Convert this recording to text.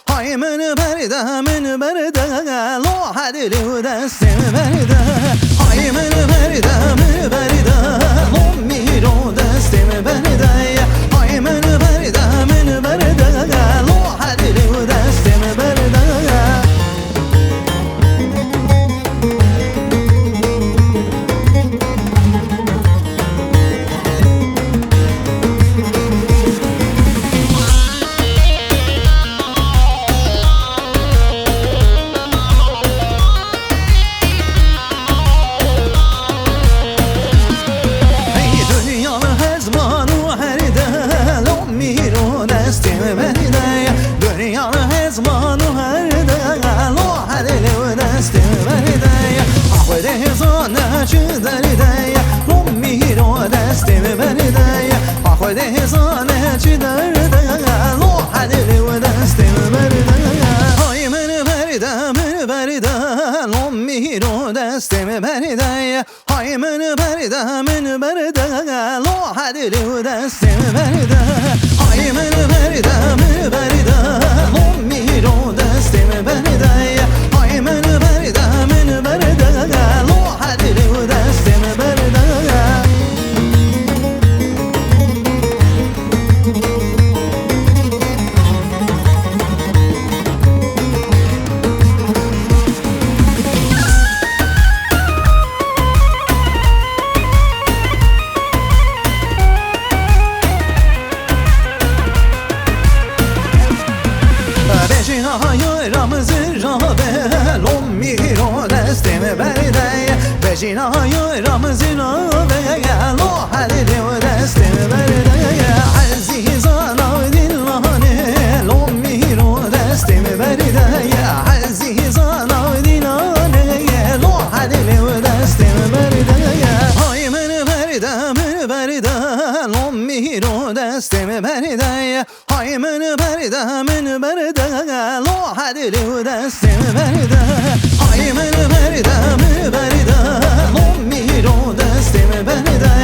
های من برده لو حدلی و دستم برده های من برده لو میرو دستم برده های من برده لو حدلی و دستم برده خود هزانه چی درده لو حدلی و دستم برده های من برده لو میرو دستم برده های من برده لو حدلی و دستم برده های من برده لو میرو دستم برده های من برده لو حدلی و دستم برده های رمز رابه لو میرو دستم برده بجینا های رمز رابه لو حدلی و دستم برده عزیزان دلانه لو میرو دستم برده عزیزان دلانه لو حدلی و دستم برده های من برده لو میرو دستم برده های من برده لو حدلی و دستم برده های من برده لو میرو دستم برده